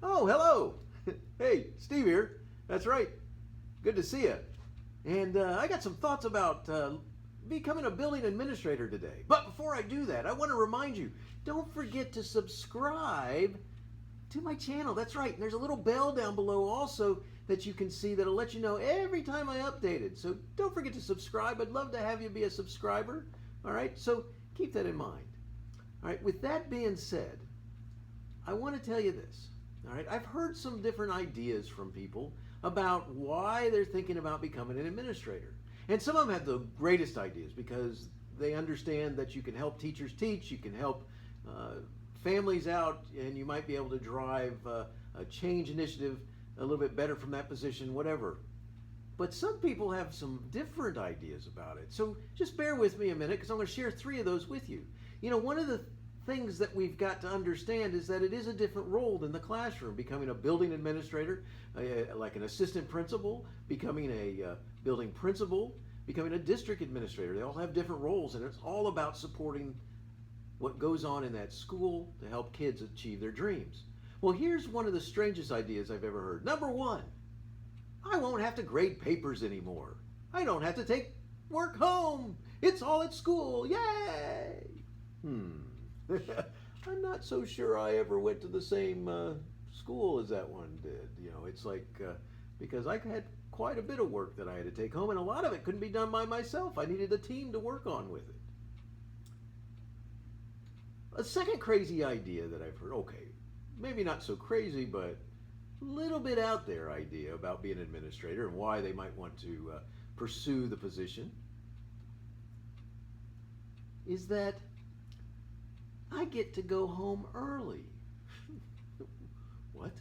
Oh, hello. Hey, Steve here. That's right. Good to see you. And I got some thoughts about becoming a building administrator today. But before I do that, I want to remind you, don't forget to subscribe to my channel. That's right. And there's a little bell down below also that you can see that'll let you know every time I update it. So don't forget to subscribe. I'd love to have you be a subscriber. All right. So keep that in mind. All right. With that being said, I want to tell you this. All right. I've heard some different ideas from people about why they're thinking about becoming an administrator. And some of them have the greatest ideas because they understand that you can help teachers teach, you can help families out, and you might be able to drive a change initiative a little bit better from that position, whatever. But some people have some different ideas about it. So just bear with me a minute because I'm going to share three of those with you. You know, one of the things that we've got to understand is that it is a different role than the classroom. Becoming a building administrator, like an assistant principal, becoming a building principal, becoming a district administrator. They all have different roles, and it's all about supporting what goes on in that school to help kids achieve their dreams. Well, here's one of the strangest ideas I've ever heard. Number one, I won't have to grade papers anymore. I don't have to take work home. It's all at school. Yay! I'm not so sure I ever went to the same school as that one did. You know, it's like, because I had quite a bit of work that I had to take home, and a lot of it couldn't be done by myself. I needed a team to work on with it. A second crazy idea that I've heard, okay, maybe not so crazy, but a little bit out there idea about being an administrator and why they might want to pursue the position, is that I get to go home early. What?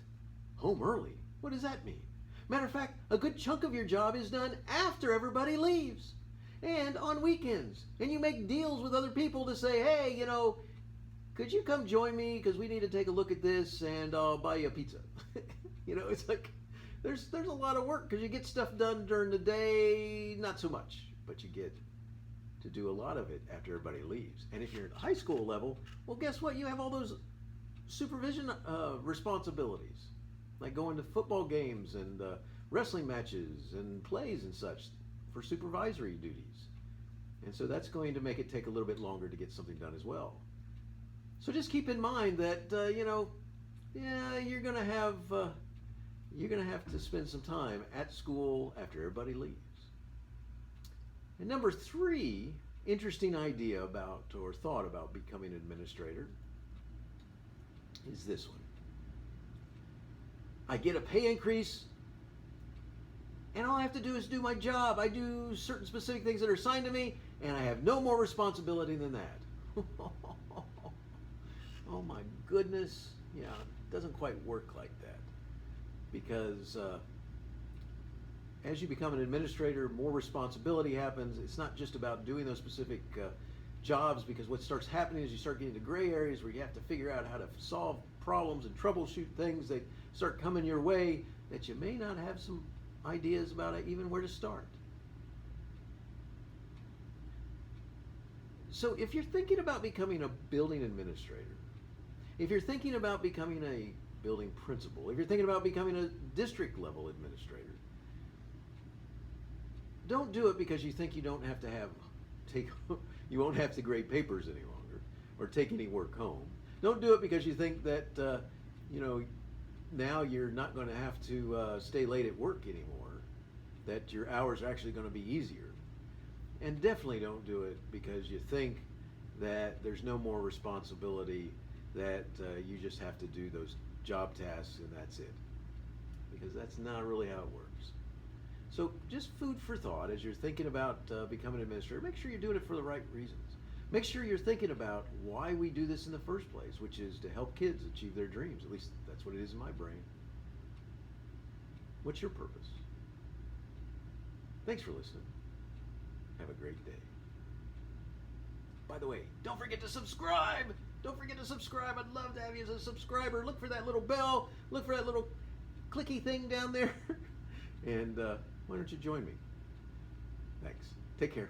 Home early? What does that mean? Matter of fact, a good chunk of your job is done after everybody leaves and on weekends. And you make deals with other people to say, hey, you know, could you come join me because we need to take a look at this and I'll buy you a pizza. You know, it's like there's a lot of work because you get stuff done during the day, not so much, but you get to do a lot of it after everybody leaves. And if you're at high school level, well, guess what? You have all those supervision responsibilities, like going to football games and wrestling matches and plays and such for supervisory duties. And so that's going to make it take a little bit longer to get something done as well. So just keep in mind that, you know, yeah, you're going to have to spend some time at school after everybody leaves. And number three, interesting idea about or thought about becoming an administrator is this one. I get a pay increase and all I have to do is do my job. I do certain specific things that are assigned to me and I have no more responsibility than that. Oh my goodness. Yeah, it doesn't quite work like that because as you become an administrator, more responsibility happens. It's not just about doing those specific jobs, because what starts happening is you start getting into gray areas where you have to figure out how to solve problems and troubleshoot things that start coming your way that you may not have some ideas about even where to start. So if you're thinking about becoming a building administrator, if you're thinking about becoming a building principal, if you're thinking about becoming a district level administrator, don't do it because you think you don't have to you won't have to grade papers any longer or take any work home. Don't do it because you think that you know, now you're not going to have to stay late at work anymore, that your hours are actually going to be easier. And definitely don't do it because you think that there's no more responsibility, that you just have to do those job tasks and that's it. Because that's not really how it works. So just food for thought as you're thinking about becoming an administrator. Make sure you're doing it for the right reasons. Make sure you're thinking about why we do this in the first place, which is to help kids achieve their dreams. At least that's what it is in my brain. What's your purpose? Thanks for listening. Have a great day. By the way, don't forget to subscribe. Don't forget to subscribe. I'd love to have you as a subscriber. Look for that little bell. Look for that little clicky thing down there. And why don't you join me? Thanks. Take care.